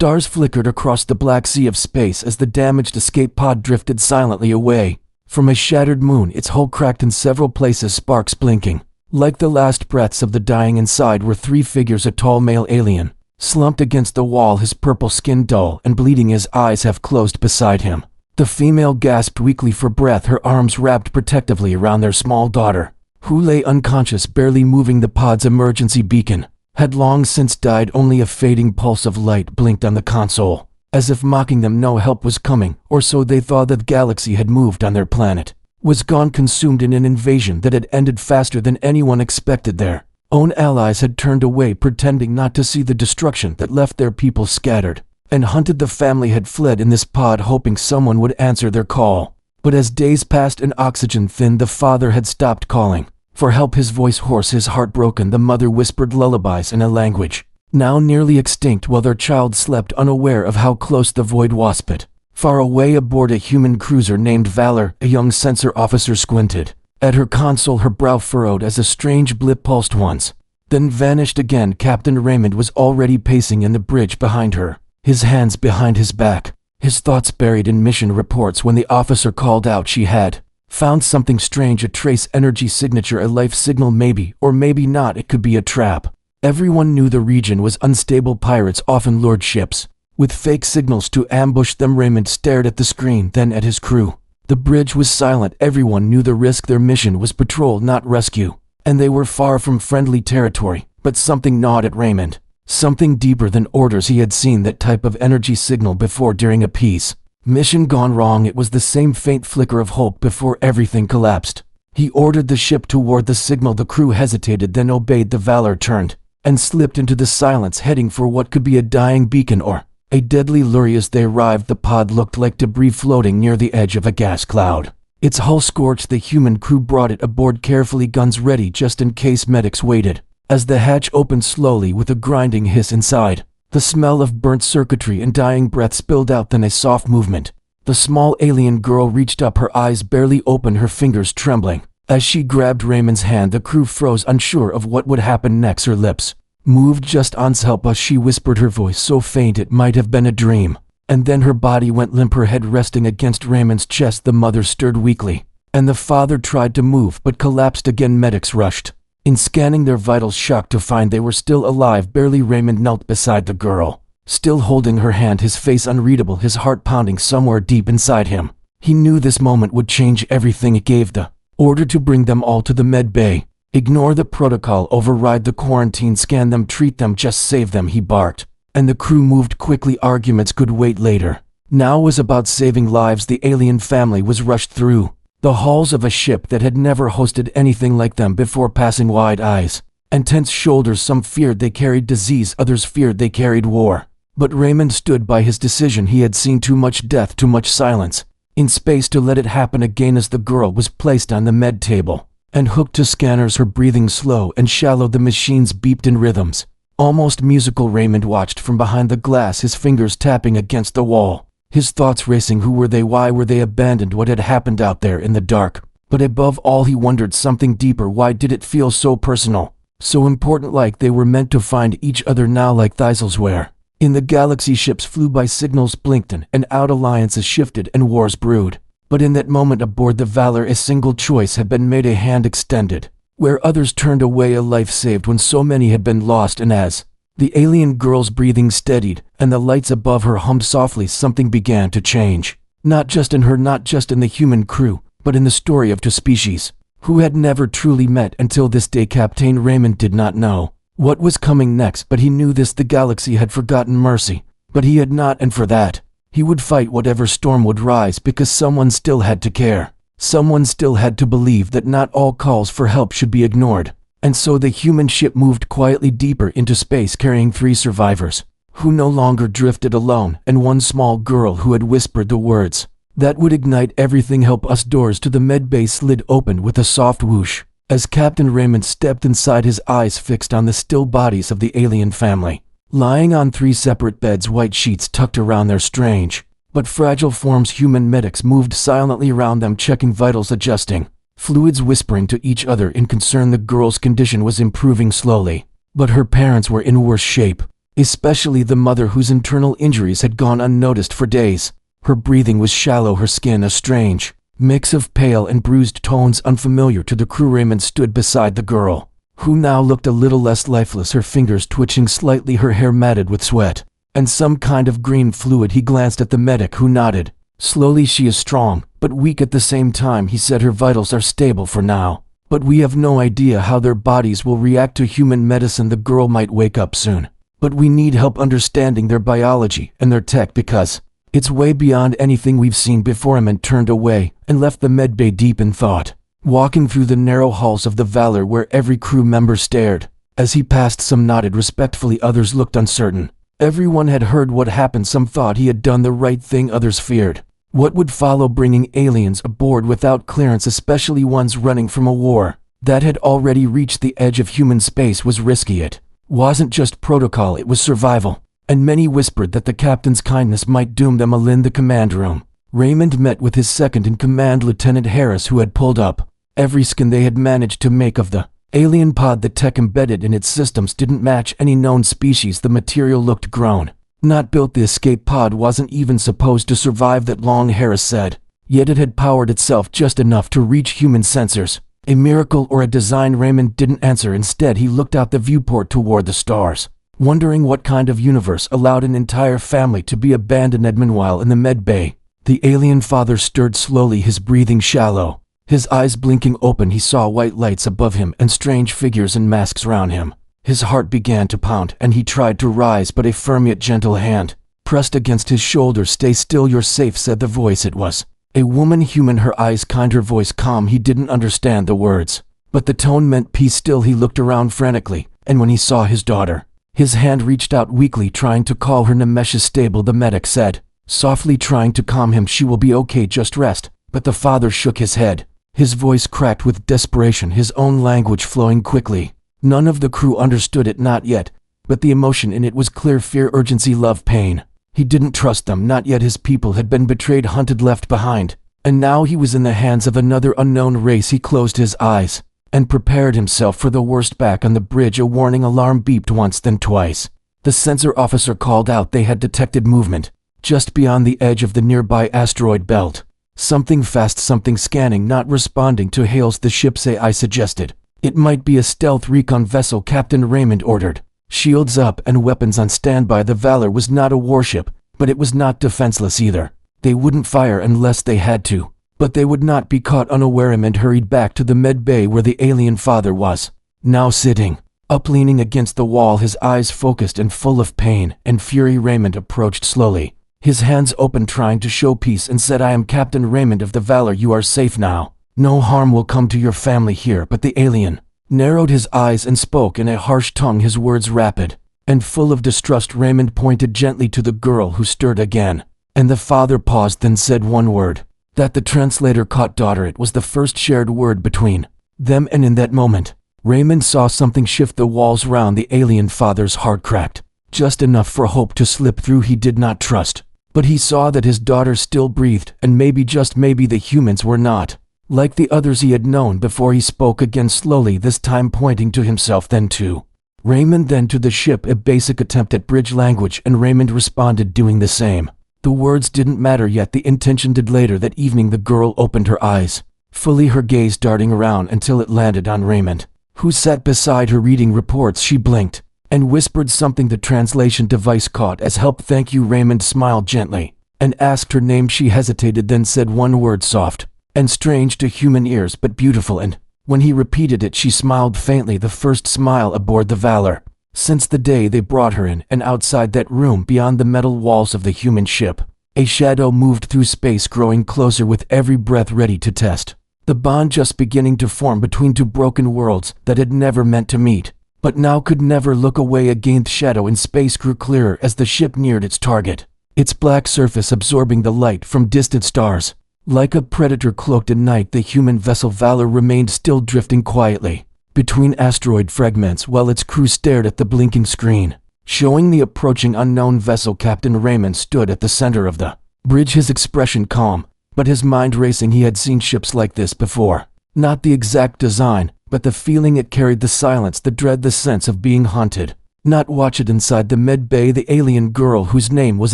Stars flickered across the black sea of space as the damaged escape pod drifted silently away. From a shattered moon, its hull cracked in several places, sparks blinking. Like the last breaths of the dying inside were three figures: a tall male alien, slumped against the wall, his purple skin dull and bleeding, his eyes half closed beside him. The female gasped weakly for breath, her arms wrapped protectively around their small daughter, who lay unconscious, barely moving. The pod's emergency beacon had long since died. Only a fading pulse of light blinked on the console, as if mocking them. No help was coming, or so they thought. The galaxy had moved on their planet, was gone, consumed in an invasion that had ended faster than anyone expected. Their own allies had turned away, pretending not to see the destruction that left their people scattered and hunted. The family had fled in this pod, hoping someone would answer their call. But as days passed and oxygen thinned, the father had stopped calling for help, his voice hoarse, his heart broken. The mother whispered lullabies in a language now nearly extinct, while their child slept, unaware of how close the void wasped. Far away aboard a human cruiser named Valor, a young sensor officer squinted at her console, her brow furrowed as a strange blip pulsed once, then vanished again. Captain Raymond was already pacing in the bridge behind her, his hands behind his back, his thoughts buried in mission reports, when the officer called out she had found something strange, a trace energy signature, a life signal. Maybe, or maybe not, it could be a trap. Everyone knew the region was unstable. Pirates often lured ships with fake signals to ambush them. Raymond stared at the screen, then at his crew. The bridge was silent. Everyone knew the risk. Their mission was patrol, not rescue, and they were far from friendly territory. But something gnawed at Raymond, something deeper than orders. He had seen that type of energy signal before, during a peace mission gone wrong. It was the same faint flicker of hope before everything collapsed. He ordered the ship toward the signal. The crew hesitated, then obeyed. The Valor turned and slipped into the silence, heading for what could be a dying beacon or a deadly lure. As they arrived, the pod looked like debris floating near the edge of a gas cloud. Its hull scorched. The human crew brought it aboard carefully, guns ready just in case. Medics waited as the hatch opened slowly with a grinding hiss inside. The smell of burnt circuitry and dying breath spilled out, then a soft movement. The small alien girl reached up, her eyes barely open, her fingers trembling. As she grabbed Raymond's hand, the crew froze, unsure of what would happen next. Her lips moved just once. "Help us," she whispered, her voice so faint it might have been a dream. And then her body went limp, her head resting against Raymond's chest. The mother stirred weakly, and the father tried to move but collapsed again. Medics rushed in, scanning their vitals, shocked to find they were still alive, barely. Raymond knelt beside the girl, still holding her hand, his face unreadable, his heart pounding somewhere deep inside him. He knew this moment would change everything. It gave the order to bring them all to the med bay. "Ignore the protocol, override the quarantine, scan them, treat them, just save them," he barked. And the crew moved quickly. Arguments could wait later. Now was about saving lives. The alien family was rushed through the halls of a ship that had never hosted anything like them before, passing wide eyes and tense shoulders. Some feared they carried disease, others feared they carried war. But Raymond stood by his decision. He had seen too much death, too much silence in space to let it happen again. As the girl was placed on the med table and hooked to scanners, her breathing slow and shallow, the machines beeped in rhythms almost musical. Raymond watched from behind the glass, his fingers tapping against the wall, his thoughts racing. Who were they? Why were they abandoned? What had happened out there in the dark? But above all, he wondered something deeper. Why did it feel so personal, so important, like they were meant to find each other now, like Thysels were? In the galaxy, ships flew by, signals blinked in and out, alliances shifted and wars brewed. But in that moment aboard the Valor, a single choice had been made, a hand extended where others turned away, a life saved when so many had been lost. And as the alien girl's breathing steadied and the lights above her hummed softly, something began to change. Not just in her, not just in the human crew, but in the story of two species who had never truly met until this day. Captain Raymond did not know what was coming next, but he knew this: the galaxy had forgotten mercy, but he had not, and for that, he would fight whatever storm would rise, because someone still had to care. Someone still had to believe that not all calls for help should be ignored. And so the human ship moved quietly deeper into space, carrying 3 survivors who no longer drifted alone, and one small girl who had whispered the words that would ignite everything. "Help us." Doors to the med bay slid open with a soft whoosh as Captain Raymond stepped inside, his eyes fixed on the still bodies of the alien family, lying on 3 separate beds, white sheets tucked around their strange but fragile forms. Human medics moved silently around them, checking vitals, adjusting fluids, whispering to each other in concern. The girl's condition was improving slowly, but her parents were in worse shape. especially the mother whose internal injuries had gone unnoticed for days. Her breathing was shallow, her skin a strange mix of pale and bruised tones unfamiliar to the crew. Raymond stood beside the girl, who now looked a little less lifeless, her fingers twitching slightly, her hair matted with sweat and some kind of green fluid. He glanced at the medic, who nodded. Slowly, she is strong, but weak at the same time, he said. Her vitals are stable for now, but we have no idea how their bodies will react to human medicine. The girl might wake up soon, but we need help understanding their biology and their tech because it's way beyond anything we've seen before. Raymond turned away and left the medbay deep in thought, walking through the narrow halls of the Valor where every crew member stared. As he passed, some nodded respectfully, others looked uncertain. Everyone had heard what happened. Some thought he had done the right thing, others feared what would follow. Bringing aliens aboard without clearance, especially ones running from a war that had already reached the edge of human space, was risky. It wasn't just protocol, it was survival. And many whispered that the captain's kindness might doom them. In the command room, Raymond met with his second-in-command, Lieutenant Harris, who had pulled up every scan they had managed to make of the alien pod. The tech embedded in its systems didn't match any known species. The material looked grown, not built. The escape pod wasn't even supposed to survive that long, Harris said, yet it had powered itself just enough to reach human sensors. A miracle or a design? Raymond didn't answer. Instead, he looked out the viewport toward the stars, wondering what kind of universe allowed an entire family to be abandoned. Meanwhile, in the med bay, the alien father stirred slowly, his breathing shallow, his eyes blinking open. He saw white lights above him and strange figures in masks around him. His heart began to pound, and he tried to rise, but a firm yet gentle hand pressed against his shoulder. Stay still, you're safe, said the voice. It was a woman, human, her eyes kind, her voice calm. He didn't understand the words, but the tone meant peace. Still, he looked around frantically, and when he saw his daughter, his hand reached out weakly, trying to call her. Namesh is stable, the medic said, softly, trying to calm him. She will be okay, just rest. But the father shook his head, his voice cracked with desperation, his own language flowing quickly. None of the crew understood it, not yet, but the emotion in it was clear: fear, urgency, love, pain. He didn't trust them, not yet. His people had been betrayed, hunted, left behind, and now he was in the hands of another unknown race. He closed his eyes and prepared himself for the worst. Back on the bridge, a warning alarm beeped once, then twice. The sensor officer called out they had detected movement just beyond the edge of the nearby asteroid belt. Something fast, something scanning, not responding to hails. The ship's AI suggested it might be a stealth recon vessel, Captain Raymond ordered. Shields up and weapons on standby. The Valor was not a warship, but it was not defenseless either. They wouldn't fire unless they had to, but they would not be caught unaware. Raymond hurried back to the med bay where the alien father was, now sitting up, leaning against the wall, his eyes focused and full of pain and fury. Raymond approached slowly, his hands open, trying to show peace, and said, I am Captain Raymond of the Valor. You are safe now. No harm will come to your family here. But the alien narrowed his eyes and spoke in a harsh tongue, his words rapid and full of distrust. Raymond pointed gently to the girl, who stirred again, and the father paused, then said one word that the translator caught: daughter. It was the first shared word between them, and in that moment, Raymond saw something shift. The walls round the alien father's heart cracked, just enough for hope to slip through. He did not trust, but he saw that his daughter still breathed, and maybe, just maybe, the humans were not like the others he had known before. He spoke again slowly, this time pointing to himself, then to Raymond, then to the ship. A basic attempt at bridge language, and Raymond responded, doing the same. The words didn't matter yet, the intention did. Later that evening, the girl opened her eyes fully, her gaze darting around until it landed on Raymond, who sat beside her reading reports. She blinked and whispered something the translation device caught as help. Thank you. Raymond smiled gently and asked her name. She hesitated, then said one word, soft and strange to human ears, but beautiful, and when he repeated it, she smiled faintly, the first smile aboard the Valor since the day they brought her in. And outside that room, beyond the metal walls of the human ship, a shadow moved through space, growing closer with every breath, ready to test the bond just beginning to form between two broken worlds that had never meant to meet, but now could never look away again. The shadow in space grew clearer as the ship neared its target, its black surface absorbing the light from distant stars. Like a predator cloaked in night, the human vessel Valor remained still, drifting quietly between asteroid fragments while its crew stared at the blinking screen showing the approaching unknown vessel. Captain Raymond stood at the center of the bridge, his expression calm, but his mind racing. He had seen ships like this before, not the exact design, but the feeling it carried, the silence, the dread, the sense of being haunted. Not watch it. Inside the med bay, the alien girl, whose name was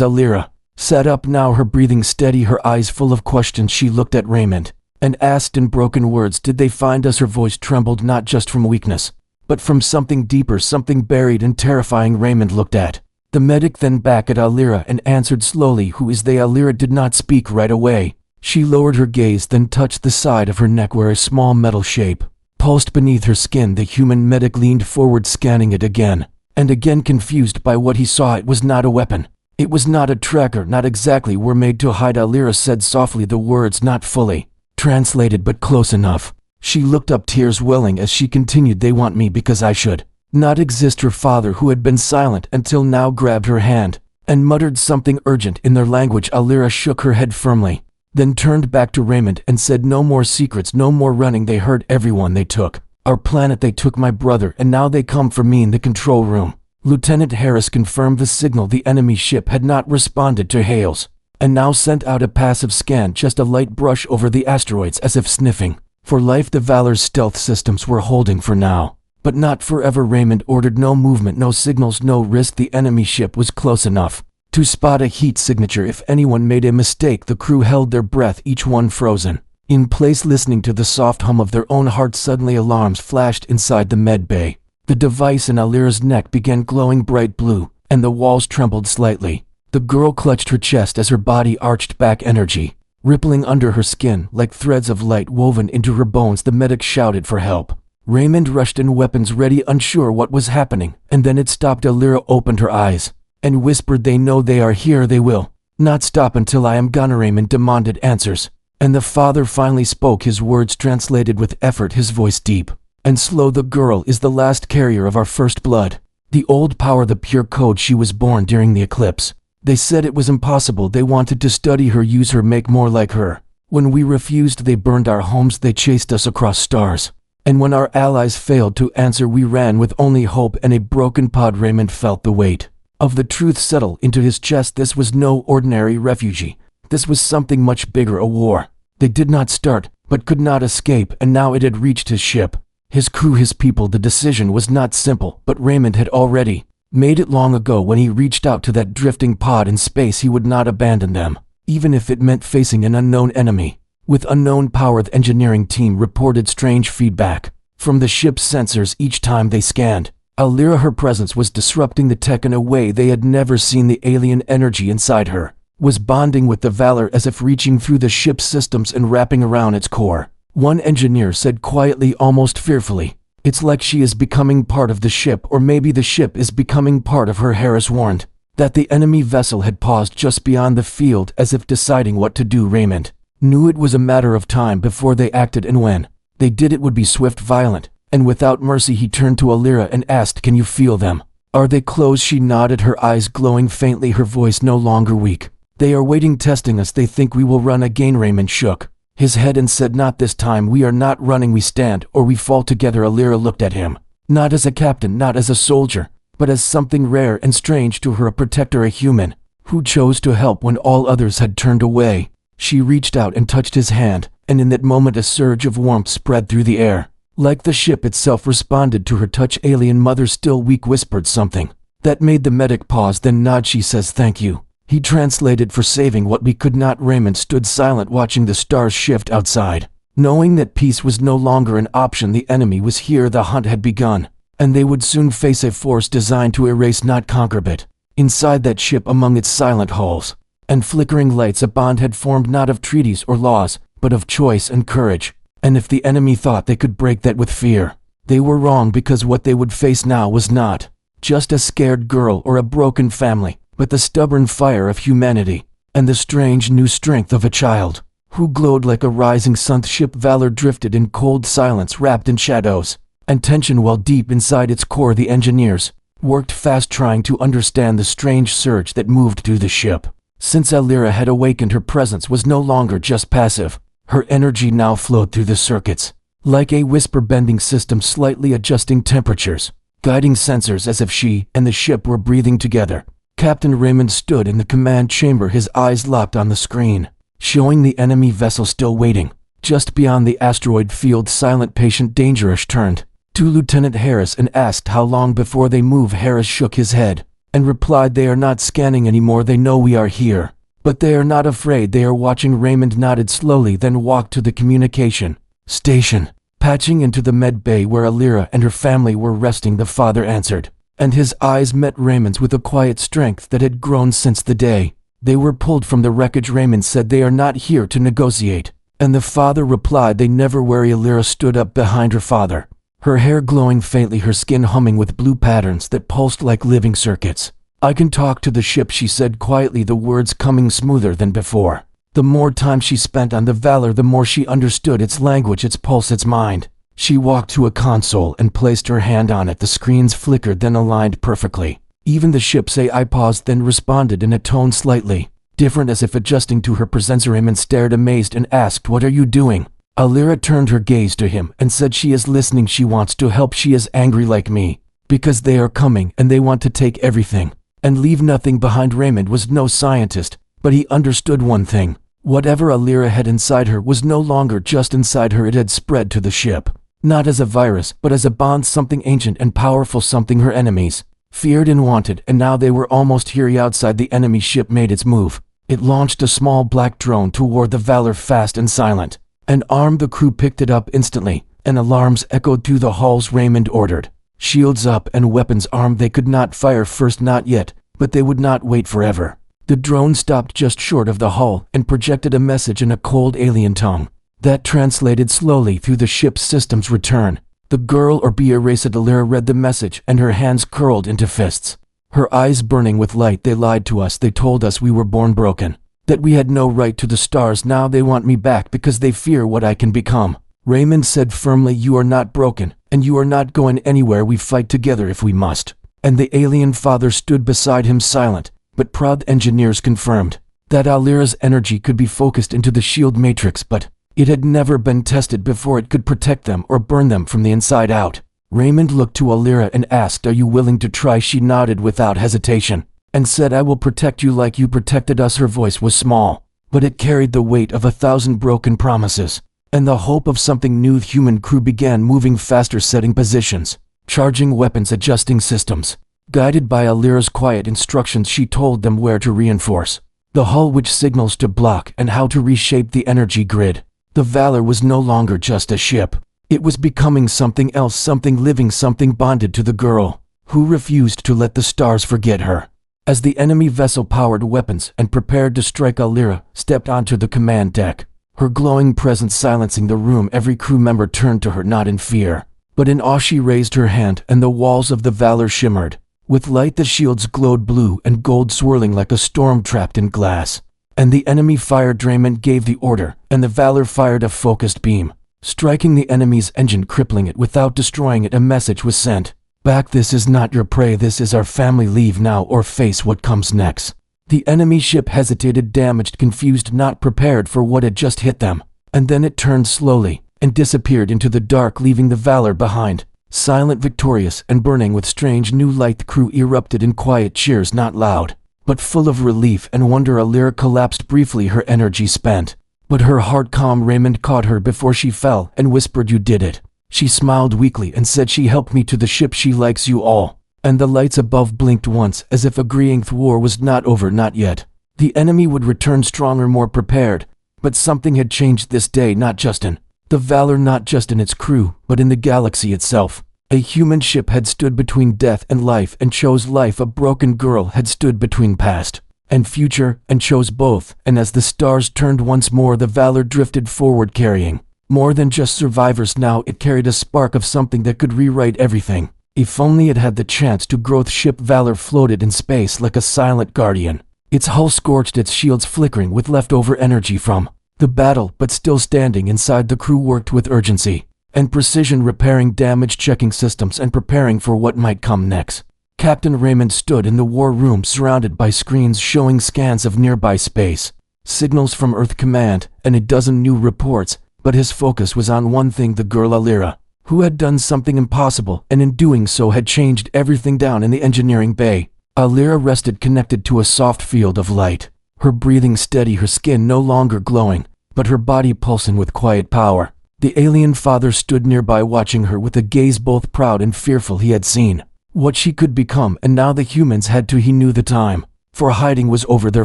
Alira, sat up now, her breathing steady, her eyes full of questions. She looked at Raymond and asked in broken words, "Did they find us?" Her voice trembled, not just from weakness, but from something deeper, something buried and terrifying. Raymond looked at the medic, then back at Alira, and answered slowly, "Who is they?" Alira did not speak right away. She lowered her gaze, then touched the side of her neck where a small metal shape pulsed beneath her skin. The human medic leaned forward, scanning it again and again, confused by what he saw. It was not a weapon. It was not a tracker. Not exactly. "We're made to hide," Alira said softly, the words not fully translated but close enough. She looked up, tears welling as she continued, "They want me because I should not exist." Her father, who had been silent until now, grabbed her hand and muttered something urgent in their language. Alira shook her head firmly, then turned back to Raymond and said, "No more secrets, no more running. They hurt everyone. They took our planet, they took my brother, and now they come for me." In the control room, Lieutenant Harris confirmed the signal. The enemy ship had not responded to hails, and now sent out a passive scan, just a light brush over the asteroids as if sniffing for life. The Valor's stealth systems were holding for now, but not forever. Raymond ordered no movement, no signals, no risk. The enemy ship was close enough to spot a heat signature. If anyone made a mistake, the crew held their breath, each one frozen in place, listening to the soft hum of their own hearts. Suddenly alarms flashed inside the med bay. The device in Alira's neck began glowing bright blue, and the walls trembled slightly. The girl clutched her chest as her body arched back, energy rippling under her skin like threads of light woven into her bones. The medic shouted for help. Raymond rushed in, weapons ready, unsure what was happening, and then it stopped. Alira opened her eyes and whispered, "They know they are here. They will not stop until I am gone." Raymond demanded answers, and the father finally spoke, his words translated with effort, his voice deep and slow. "The girl is the last carrier of our first blood, the old power, the pure code. She was born during the eclipse. They said it was impossible. They wanted to study her, use her, make more like her. When we refused, they burned our homes, they chased us across stars. And when our allies failed to answer, we ran with only hope and a broken pod." Raymond felt the weight of the truth settle into his chest. This was no ordinary refugee. This was something much bigger, a war they did not start, but could not escape, and now it had reached his ship, his crew, his people. The decision was not simple, but Raymond had already made it long ago. When he reached out to that drifting pod in space, he would not abandon them, even if it meant facing an unknown enemy with unknown power. The engineering team reported strange feedback from the ship's sensors each time they scanned Alira. Her presence was disrupting the tech in a way they had never seen. The alien energy inside her was bonding with the Valor, as if reaching through the ship's systems and wrapping around its core. One engineer said quietly, almost fearfully, "It's like she is becoming part of the ship, or maybe the ship is becoming part of her." Harris warned that the enemy vessel had paused just beyond the field, as if deciding what to do. Raymond knew it was a matter of time before they acted, and when they did, it would be swift, violent, and without mercy. He turned to Alira and asked, "Can you feel them? Are they close?" She nodded, her eyes glowing faintly, her voice no longer weak. "They are waiting, testing us. They think we will run again." Raymond shook his head and said, "Not this time. We are not running. We stand or we fall together." Alira looked at him, not as a captain, not as a soldier, but as something rare and strange to her, a protector, a human who chose to help when all others had turned away. She reached out and touched his hand, and in that moment a surge of warmth spread through the air, like the ship itself responded to her touch. Alien mother, still weak, whispered something that made the medic pause, then nod. "She says thank you." He translated, "For saving what we could not." Raymond stood silent, watching the stars shift outside, knowing that peace was no longer an option. The enemy was here, the hunt had begun, and they would soon face a force designed to erase, not conquer. But inside that ship, among its silent hulls and flickering lights, a bond had formed, not of treaties or laws, but of choice and courage. And if the enemy thought they could break that with fear, they were wrong, because what they would face now was not just a scared girl or a broken family, but the stubborn fire of humanity and the strange new strength of a child who glowed like a rising sun. The ship Valor drifted in cold silence, wrapped in shadows and tension, while deep inside its core the engineers worked fast, trying to understand the strange surge that moved through the ship. Since Alira had awakened, her presence was no longer just passive. Her energy now flowed through the circuits like a whisper-bending system, slightly adjusting temperatures, guiding sensors, as if she and the ship were breathing together. Captain Raymond stood in the command chamber, his eyes locked on the screen, showing the enemy vessel still waiting just beyond the asteroid field. Silent, patient, dangerous. Turned to Lieutenant Harris and asked how long before they move. Harris shook his head and replied, they are not scanning anymore, they know we are here. But they are not afraid, they are watching. Raymond nodded slowly, then walked to the communication station. Patching into the med bay where Alira and her family were resting, the father answered, and his eyes met Raymond's with a quiet strength that had grown since the day they were pulled from the wreckage. Raymond said, they are not here to negotiate. And the father replied, they never worry. Alira stood up behind her father, her hair glowing faintly, her skin humming with blue patterns that pulsed like living circuits. I can talk to the ship, she said quietly, the words coming smoother than before. The more time she spent on the Valor, the more she understood its language, its pulse, its mind. She walked to a console and placed her hand on it. The screens flickered, then aligned perfectly. Even the ship's AI paused, then responded in a tone slightly different, as if adjusting to her presence. Raymond stared amazed and asked, what are you doing? Alira turned her gaze to him and said, she is listening, she wants to help, she is angry like me. Because they are coming and they want to take everything and leave nothing behind. Raymond was no scientist, but he understood one thing. Whatever Alira had inside her was no longer just inside her, it had spread to the ship. Not as a virus, but as a bond, something ancient and powerful, something her enemies feared and wanted, and now they were almost here. Outside, the enemy ship made its move. It launched a small black drone toward the Valor, fast and silent. And armed, the crew picked it up instantly, and alarms echoed through the halls. Raymond ordered, shields up and weapons armed. They could not fire first, not yet, but they would not wait forever. The drone stopped just short of the hull and projected a message in a cold alien tongue that translated slowly through the ship's systems. Return. The girl or be erased. Alira read the message and her hands curled into fists, her eyes burning with light. They lied to us. They told us we were born broken, that we had no right to the stars. Now they want me back because they fear what I can become. Raymond said firmly, you are not broken, and you are not going anywhere. We fight together if we must. And the alien father stood beside him, silent but proud. Engineers confirmed that Alira's energy could be focused into the shield matrix, but it had never been tested before. It could protect them or burn them from the inside out. Raymond looked to Alira and asked, are you willing to try? She nodded without hesitation and said, I will protect you like you protected us. Her voice was small, but it carried the weight of 1,000 broken promises and the hope of something new. The human crew began moving faster, setting positions, charging weapons, adjusting systems. Guided by Alira's quiet instructions, she told them where to reinforce the hull, which signals to block, and how to reshape the energy grid. The Valor was no longer just a ship. It was becoming something else, something living, something bonded to the girl who refused to let the stars forget her. As the enemy vessel powered weapons and prepared to strike, Alira stepped onto the command deck, her glowing presence silencing the room. Every crew member turned to her, not in fear, but in awe. She raised her hand, and the walls of the Valor shimmered with light. The shields glowed blue and gold, swirling like a storm trapped in glass. And the enemy fired. Raymond gave the order, and the Valor fired a focused beam, striking the enemy's engine, crippling it without destroying it. A message was sent back, this is not your prey, this is our family. Leave now or face what comes next. The enemy ship hesitated, damaged, confused, not prepared for what had just hit them. And then it turned slowly and disappeared into the dark, leaving the Valor behind, silent, victorious, and burning with strange new light. The crew erupted in quiet cheers, not loud, but full of relief and wonder. Alira collapsed briefly, her energy spent, but her heart calm. Raymond caught her before she fell and whispered, you did it. She smiled weakly and said, she helped me to the ship, she likes you all. And the lights above blinked once, as if agreeing the war was not over, not yet. The enemy would return stronger, more prepared. But something had changed this day, not just in the Valor, not just in its crew, but in the galaxy itself. A human ship had stood between death and life and chose life. A broken girl had stood between past and future and chose both. And as the stars turned once more, the Valor drifted forward, carrying more than just survivors. Now it carried a spark of something that could rewrite everything. If only it had the chance to grow. The ship Valor floated in space like a silent guardian, its hull scorched, its shields flickering with leftover energy from the battle, but still standing. Inside, the crew worked with urgency and precision, repairing damage, checking systems, and preparing for what might come next. Captain Raymond stood in the war room, surrounded by screens showing scans of nearby space, signals from Earth Command, and a dozen new reports, but his focus was on one thing, the girl Alira, who had done something impossible, and in doing so had changed everything. Down in the engineering bay, Alira rested, connected to a soft field of light, her breathing steady, her skin no longer glowing, but her body pulsing with quiet power. The alien father stood nearby watching her with a gaze both proud and fearful. He had seen what she could become, and now the humans had to. He knew the time for hiding was over. Their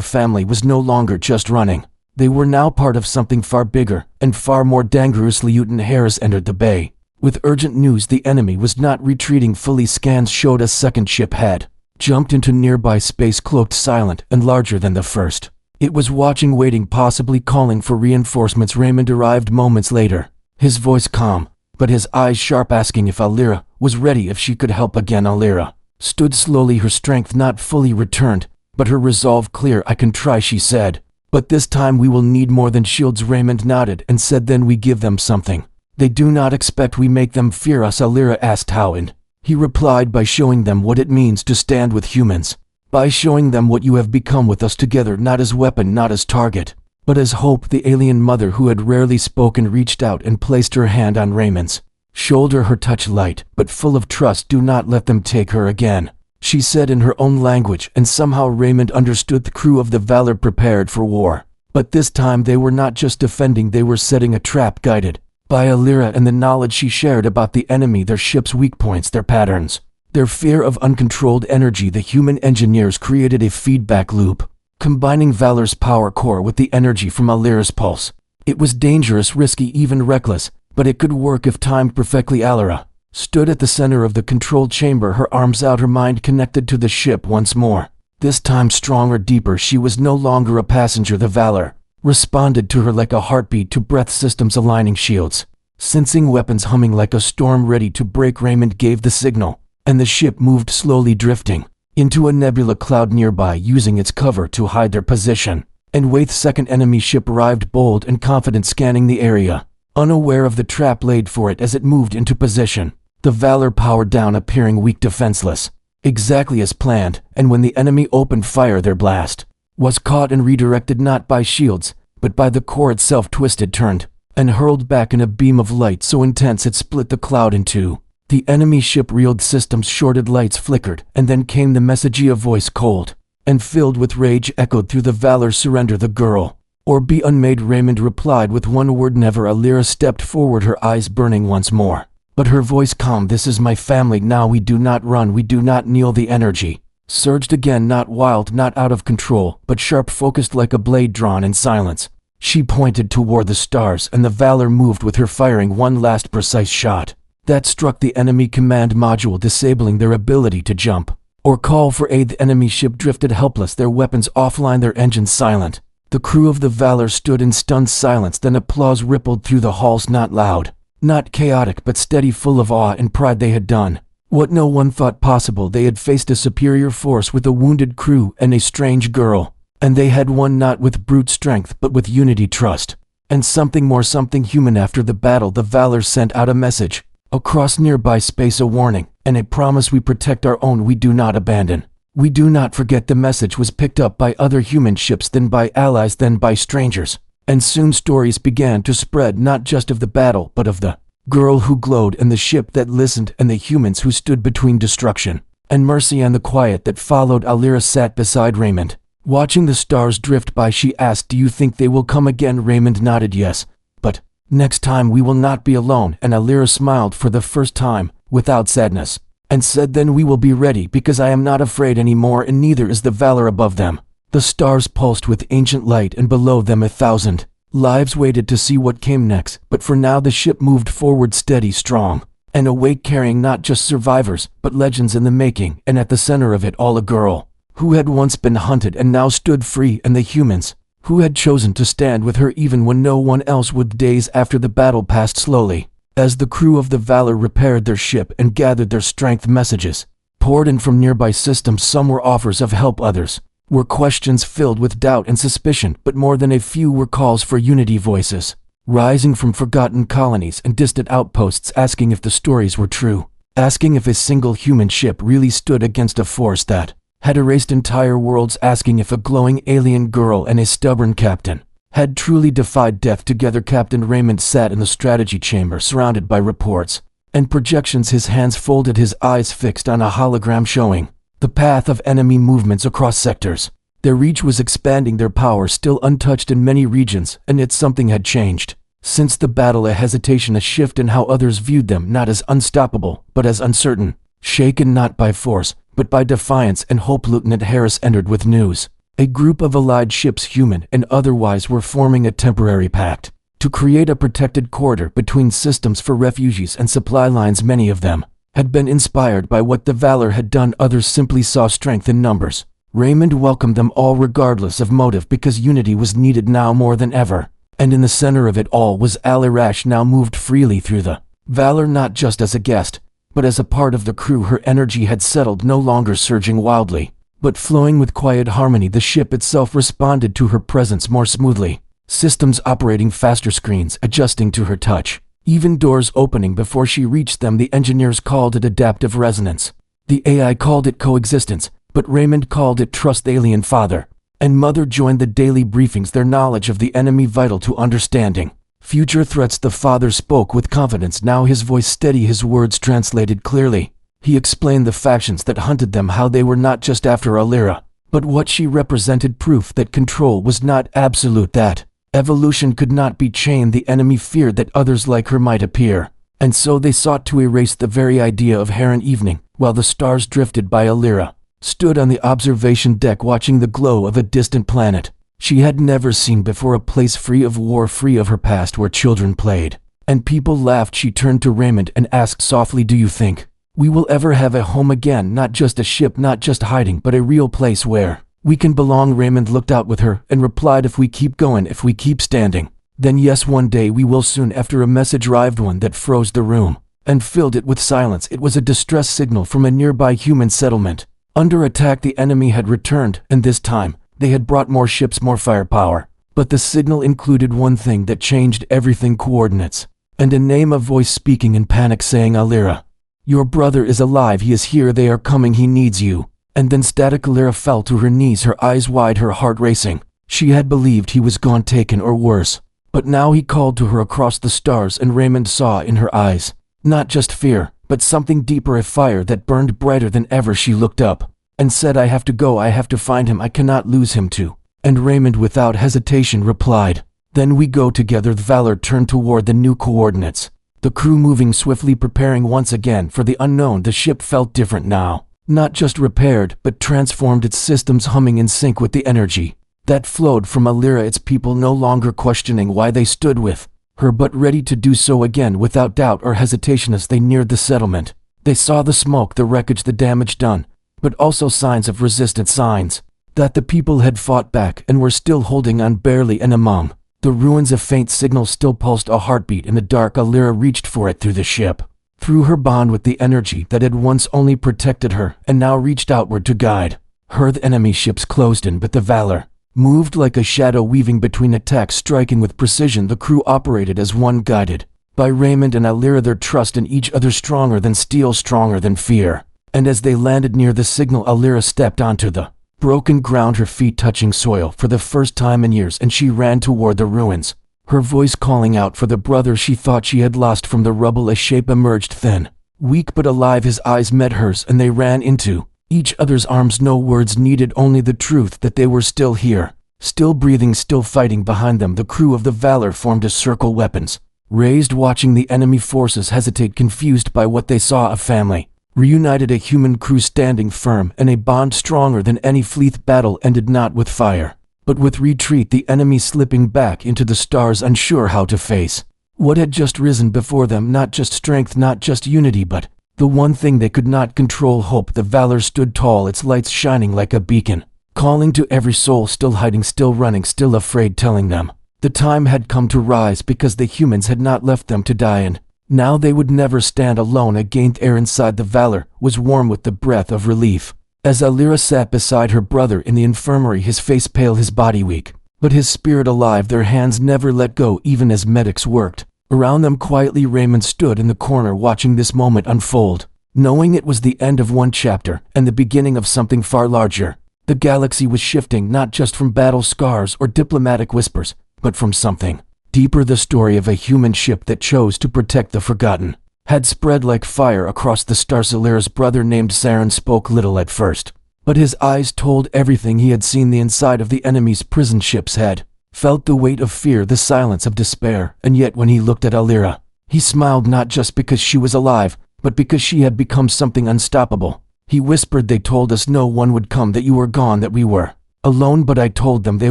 family was no longer just running. They were now part of something far bigger and far more dangerous. Lieutenant Harris entered the bay with urgent news. The enemy was not retreating fully. Scans showed a second ship had jumped into nearby space, cloaked, silent, and larger than the first. It was watching, waiting, possibly calling for reinforcements. Raymond arrived moments later, his voice calm, but his eyes sharp, asking if Alira was ready, if she could help again. Alira stood slowly, her strength not fully returned, but her resolve clear. I can try, she said, but this time we will need more than shields. Raymond nodded and said, then we give them something they do not expect. We make them fear us. Alira asked how, and he replied, by showing them what it means to stand with humans, by showing them what you have become with us together, not as weapon, not as target, but as hope. The alien mother, who had rarely spoken, reached out and placed her hand on Raymond's shoulder, her touch light but full of trust. Do not let them take her again, she said in her own language, and somehow Raymond understood. The crew of the Valor prepared for war, but this time they were not just defending, they were setting a trap, guided by Alira and the knowledge she shared about the enemy, their ship's weak points, their patterns, their fear of uncontrolled energy. The human engineers created a feedback loop, combining Valor's power core with the energy from Alira's pulse. It was dangerous, risky, even reckless, but it could work if timed perfectly. Alira stood at the center of the control chamber, her arms out, her mind connected to the ship once more. This time stronger, deeper. She was no longer a passenger. The Valor responded to her like a heartbeat, to breath systems aligning, shields sensing, weapons humming like a storm ready to break. Raymond gave the signal, and the ship moved slowly, drifting into a nebula cloud nearby, using its cover to hide their position. And wait, second enemy ship arrived, bold and confident, scanning the area, unaware of the trap laid for it as it moved into position. The Valor powered down, appearing weak, defenseless, exactly as planned, and when the enemy opened fire, their blast was caught and redirected, not by shields, but by the core itself, twisted, turned, and hurled back in a beam of light so intense it split the cloud in two. The enemy ship reeled, systems shorted, lights flickered, and then came the message. A voice cold and filled with rage echoed through the Valor, surrender the girl, or be unmade. Raymond replied with one word, never. Alira stepped forward, her eyes burning once more, but her voice calm. This is my family now. We do not run, we do not kneel. The energy surged again, not wild, not out of control, but sharp, focused like a blade drawn in silence. She pointed toward the stars, and the Valor moved with her, firing one last precise shot that struck the enemy command module, disabling their ability to jump or call for aid. The enemy ship drifted helpless, their weapons offline, their engines silent. The crew of the Valor stood in stunned silence, then applause rippled through the halls, not loud, not chaotic, but steady, full of awe and pride. They had done what no one thought possible. They had faced a superior force with a wounded crew and a strange girl, and they had won not with brute strength but with unity, trust, and something more, something human. After the battle, the Valor sent out a message across nearby space, a warning and a promise: we protect our own, we do not abandon, we do not forget. The message was picked up by other human ships, then by allies, then by strangers, and soon stories began to spread, not just of the battle but of the girl who glowed, and the ship that listened, and the humans who stood between destruction and mercy, and the quiet that followed. Alira sat beside Raymond, watching the stars drift by. She asked, do you think they will come again? Raymond nodded, yes, but next time we will not be alone. And Alira smiled for the first time, without sadness, and said, then we will be ready, because I am not afraid anymore, and neither is the Valor. Above them, the stars pulsed with ancient light, and below them 1,000 lives waited to see what came next. But for now the ship moved forward, steady, strong, and awake, carrying not just survivors, but legends in the making, and at the center of it all, a girl who had once been hunted and now stood free, and the humans who had chosen to stand with her even when no one else would. Days after the battle passed slowly, as the crew of the Valor repaired their ship and gathered their strength. Messages poured in from nearby systems. Some were offers of help, others were questions filled with doubt and suspicion, but more than a few were calls for unity, voices rising from forgotten colonies and distant outposts, asking if the stories were true, asking if a single human ship really stood against a force that had erased entire worlds, asking if a glowing alien girl and a stubborn captain had truly defied death together. Captain Raymond sat in the strategy chamber, surrounded by reports and projections, his hands folded, his eyes fixed on a hologram showing the path of enemy movements across sectors. Their reach was expanding, their power still untouched in many regions, and yet something had changed. Sensed the battle, a hesitation, a shift in how others viewed them, not as unstoppable, but as uncertain. Shaken not by force, but by defiance and hope, Lieutenant Harris entered with news. A group of allied ships, human and otherwise, were forming a temporary pact to create a protected corridor between systems for refugees and supply lines. Many of them had been inspired by what the Valor had done, others simply saw strength in numbers. Raymond welcomed them all regardless of motive, because unity was needed now more than ever. And in the center of it all was Alirash, now moved freely through the Valor, not just as a guest, but as a part of the crew. Her energy had settled, no longer surging wildly, but flowing with quiet harmony. The ship itself responded to her presence more smoothly, systems operating faster, screens adjusting to her touch, even doors opening before she reached them. The engineers called it adaptive resonance. The AI called it coexistence, but Raymond called it trust. Alien father and mother joined the daily briefings, their knowledge of the enemy vital to understanding future threats. The father spoke with confidence, now his voice steady, his words translated clearly. He explained the factions that hunted them, how they were not just after Alira, but what she represented, proof that control was not absolute, that evolution could not be chained. The enemy feared that others like her might appear, and so they sought to erase the very idea of Heron. Evening, while the stars drifted by, Alira stood on the observation deck watching the glow of a distant planet she had never seen before, a place free of war, free of her past, where children played and people laughed. She turned to Raymond and asked softly, "Do you think we will ever have a home again? Not just a ship, not just hiding, but a real place where we can belong?" Raymond looked out with her and replied, "If we keep going, if we keep standing, then yes, one day we will." Soon after, a message arrived, one that froze the room and filled it with silence. It was a distress signal from a nearby human settlement. Under attack, the enemy had returned, and this time, they had brought more ships, more firepower. But the signal included one thing that changed everything: coordinates. And a name, a voice speaking in panic, saying, "Alira, your brother is alive, he is here, they are coming, he needs you." And then static. Alira fell to her knees, her eyes wide, her heart racing. She had believed he was gone, taken, or worse. But now he called to her across the stars, and Raymond saw in her eyes not just fear, but something deeper, a fire that burned brighter than ever. She looked up and said, "I have to go, I have to find him, I cannot lose him too." And Raymond without hesitation replied, "Then we go together." The Valor turned toward the new coordinates, the crew moving swiftly, preparing once again for the unknown. The ship felt different now, not just repaired, but transformed, its systems humming in sync with the energy that flowed from Alira, its people no longer questioning why they stood with her, but ready to do so again without doubt or hesitation. As they neared the settlement, they saw the smoke, the wreckage, the damage done, but also signs of resistance, signs that the people had fought back and were still holding on, barely. And among the ruins, a faint signal still pulsed, a heartbeat in the dark. Alira reached for it through the ship, through her bond with the energy that had once only protected her and now reached outward to guide her. The enemy ships closed in, but the Valor moved like a shadow, weaving between attacks, striking with precision. The crew operated as one, guided by Raymond and Alira, their trust in each other stronger than steel, stronger than fear. And as they landed near the signal, Alira stepped onto the broken ground, her feet touching soil for the first time in years, and she ran toward the ruins, her voice calling out for the brother she thought she had lost. From the rubble, a shape emerged, thin, weak but alive. His eyes met hers, and they ran into each other's arms. No words needed, only the truth that they were still here, still breathing, still fighting. Behind them, the crew of the Valor formed a circle, weapons raised, watching the enemy forces hesitate, confused by what they saw. A family reunited, a human crew standing firm, and a bond stronger than any fleet. Battle ended not with fire, but with retreat, the enemy slipping back into the stars, unsure how to face what had just risen before them. Not just strength, not just unity, but the one thing they could not control, hope. The Valor stood tall, its lights shining like a beacon, calling to every soul still hiding, still running, still afraid, telling them the time had come to rise, because the humans had not left them to die, and now they would never stand alone again. Air inside the Valor was warm with the breath of relief, as Alira sat beside her brother in the infirmary, his face pale, his body weak, but his spirit alive. Their hands never let go, even as medics worked around them quietly. Raymond stood in the corner watching this moment unfold, knowing it was the end of one chapter and the beginning of something far larger. The galaxy was shifting, not just from battle scars or diplomatic whispers, but from something deeper. The story of a human ship that chose to protect the forgotten had spread like fire across the stars. Alira's brother, named Saren, spoke little at first, but his eyes told everything. He had seen the inside of the enemy's prison ship's head, felt the weight of fear, the silence of despair, and yet when he looked at Alira, he smiled not just because she was alive, but because she had become something unstoppable. He whispered, "They told us no one would come, that you were gone, that we were alone, but I told them they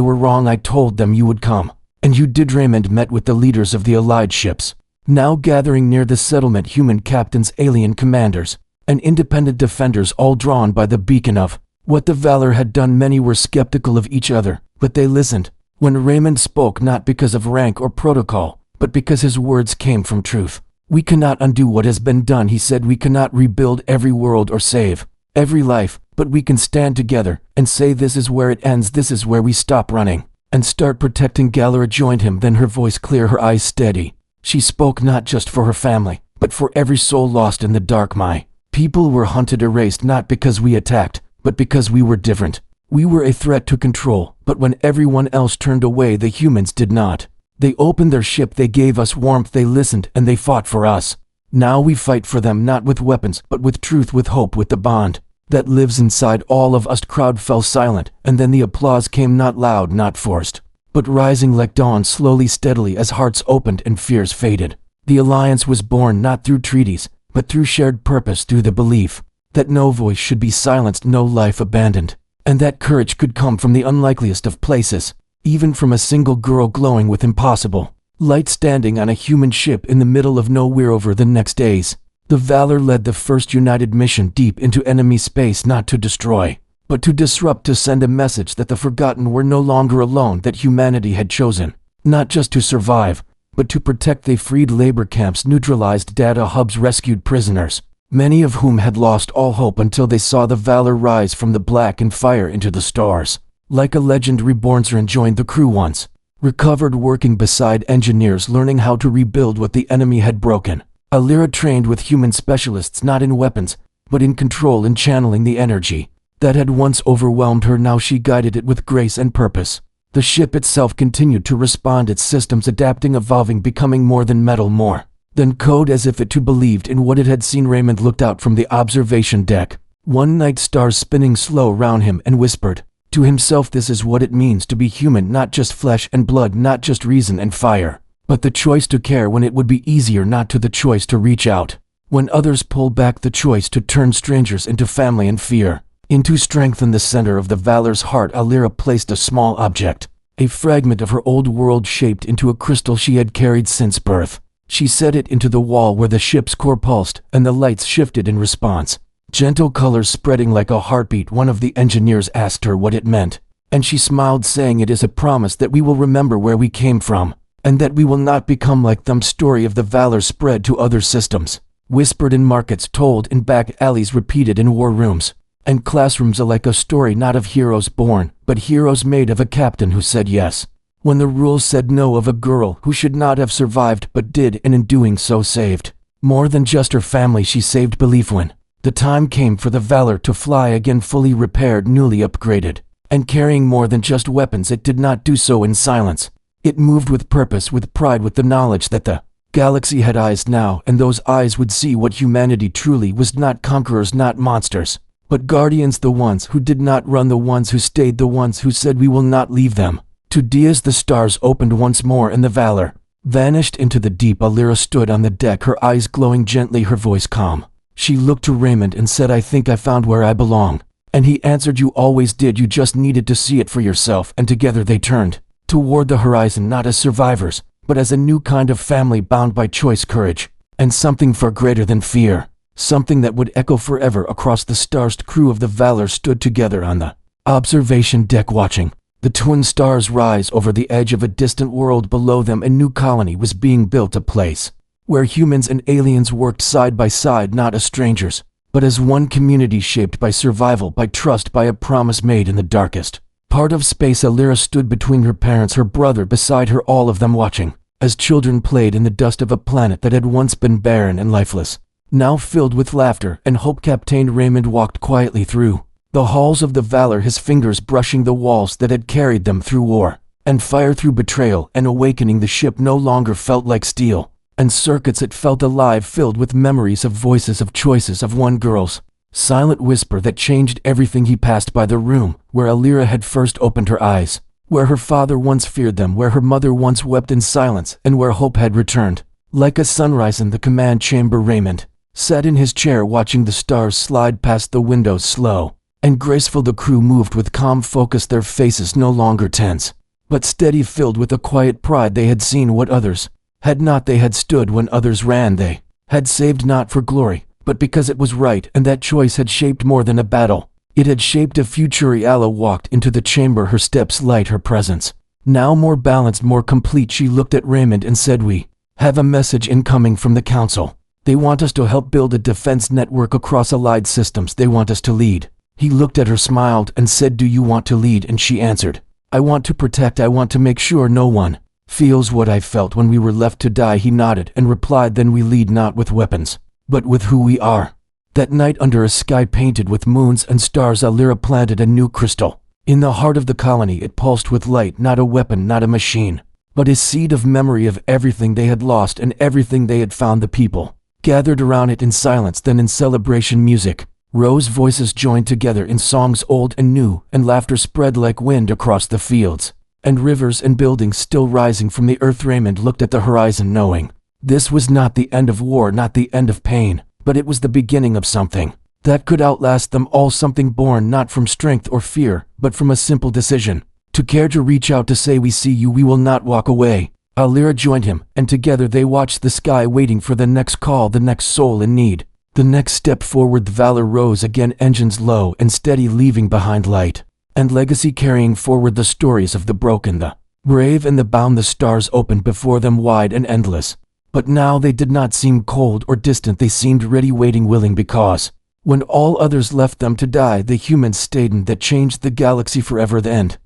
were wrong. I told them you would come. And you did." Raymond met with the leaders of the Allied ships, now gathering near the settlement, human captains, alien commanders, and independent defenders, all drawn by the beacon of what the Valor had done. Many were skeptical of each other, but they listened when Raymond spoke, not because of rank or protocol, but because his words came from truth. "We cannot undo what has been done," he said. "We cannot rebuild every world or save every life, but we can stand together and say this is where it ends, this is where we stop running, and start protecting." Galera joined him, then her voice clear, her eyes steady. She spoke not just for her family, but for every soul lost in the dark. "My people were hunted, erased, not because we attacked, but because we were different. We were a threat to control, but when everyone else turned away, the humans did not. They opened their ship, they gave us warmth, they listened, and they fought for us. Now we fight for them, not with weapons, but with truth, with hope, with the bond that lives inside all of us." Crowd fell silent, and then the applause came, not loud, not forced, but rising like dawn, slowly, steadily, as hearts opened and fears faded. The alliance was born not through treaties, but through shared purpose, through the belief that no voice should be silenced, no life abandoned, and that courage could come from the unlikeliest of places, even from a single girl glowing with impossible light, standing on a human ship in the middle of nowhere. Over the next days, the Valor led the first united mission deep into enemy space, not to destroy, but to disrupt, to send a message that the forgotten were no longer alone, that humanity had chosen not just to survive, but to protect. They freed labor camps, neutralized data hubs, rescued prisoners, many of whom had lost all hope until they saw the Valor rise from the black and fire into the stars. Like a legend reborn, Zran joined the crew once, recovered, working beside engineers, learning how to rebuild what the enemy had broken. Alira trained with human specialists, not in weapons, but in control, in channeling the energy that had once overwhelmed her. Now she guided it with grace and purpose. The ship itself continued to respond, its systems adapting, evolving, becoming more than metal, more than code, as if it too believed in what it had seen. Raymond looked out from the observation deck, one night, stars spinning slow round him, and whispered to himself, "This is what it means to be human, not just flesh and blood, not just reason and fire, but the choice to care when it would be easier not to, the choice to reach out when others pull back, the choice to turn strangers into family and fear into strength." In the center of the Valor's heart, Alira placed a small object, a fragment of her old world shaped into a crystal she had carried since birth. She set it into the wall where the ship's core pulsed, and the lights shifted in response, gentle colors spreading like a heartbeat. One of the engineers asked her what it meant, and she smiled, saying, "It is a promise that we will remember where we came from, and that we will not become like them." Story of the Valor spread to other systems, whispered in markets, told in back alleys, repeated in war rooms and classrooms, like a story not of heroes born, but heroes made, of a captain who said yes when the rules said no, of a girl who should not have survived but did, and in doing so saved more than just her family. She saved belief when the time came for the Valor to fly again, fully repaired, newly upgraded, and carrying more than just weapons. It did not do so in silence. It moved with purpose, with pride, with the knowledge that the galaxy had eyes now, and those eyes would see what humanity truly was, not conquerors, not monsters, but guardians, the ones who did not run, the ones who stayed, the ones who said, "We will not leave them." To Diaz the stars opened once more, and the Valor vanished into the deep. Alira stood on the deck, her eyes glowing gently, her voice calm. She looked to Raymond and said, "I think I found where I belong." And he answered, "You always did, you just needed to see it for yourself." And together they turned toward the horizon, not as survivors, but as a new kind of family, bound by choice, courage, and something far greater than fear, something that would echo forever across the stars. The crew of the Valor stood together on the observation deck, watching the twin stars rise over the edge of a distant world. Below them, a new colony was being built, a place where humans and aliens worked side by side, not as strangers, but as one community, shaped by survival, by trust, by a promise made in the darkest part of space. Alira stood between her parents, her brother beside her, all of them watching as children played in the dust of a planet that had once been barren and lifeless, now filled with laughter and hope. Captain Raymond walked quietly through the halls of the Valor, his fingers brushing the walls that had carried them through war and fire, through betrayal and awakening. The ship no longer felt like steel and circuits, it felt alive, filled with memories, of voices, of choices, of one girl's silent whisper that changed everything. He passed by the room where Alira had first opened her eyes, where her father once feared them, where her mother once wept in silence, and where hope had returned. Like a sunrise in the command chamber, Raymond sat in his chair watching the stars slide past the windows. Slow and graceful, the crew moved with calm focus, their faces no longer tense, but steady, filled with a quiet pride. They had seen what others had not. They had stood when others ran. They had saved not for glory, but because it was right, and that choice had shaped more than a battle. It had shaped a future. Alla walked into the chamber, her steps light, her presence now more balanced, more complete. She looked at Raymond and said, "We have a message incoming from the Council. They want us to help build a defense network across allied systems. They want us to lead." He looked at her, smiled, and said, "Do you want to lead?" And she answered, "I want to protect. I want to make sure no one feels what I felt when we were left to die." He nodded and replied, "Then we lead not with weapons, but with who we are." That night, under a sky painted with moons and stars, Alira planted a new crystal in the heart of the colony. It pulsed with light, not a weapon, not a machine, but a seed of memory of everything they had lost and everything they had found. The people gathered around it in silence, then in celebration. Music rose, voices joined together in songs old and new, and laughter spread like wind across the fields and rivers and buildings still rising from the earth. Raymond looked at the horizon, knowing this was not the end of war, not the end of pain, but it was the beginning of something that could outlast them all, something born not from strength or fear, but from a simple decision to care, to reach out, to say, "We see you, we will not walk away." Alira joined him, and together they watched the sky, waiting for the next call, the next soul in need, the next step forward. The Valor rose again, engines low and steady, leaving behind light and legacy, carrying forward the stories of the broken, the brave, and the bound. The stars opened before them wide and endless, but now they did not seem cold or distant. They seemed ready, waiting, willing, because when all others left them to die, the humans stayed, and that changed the galaxy forever. The end.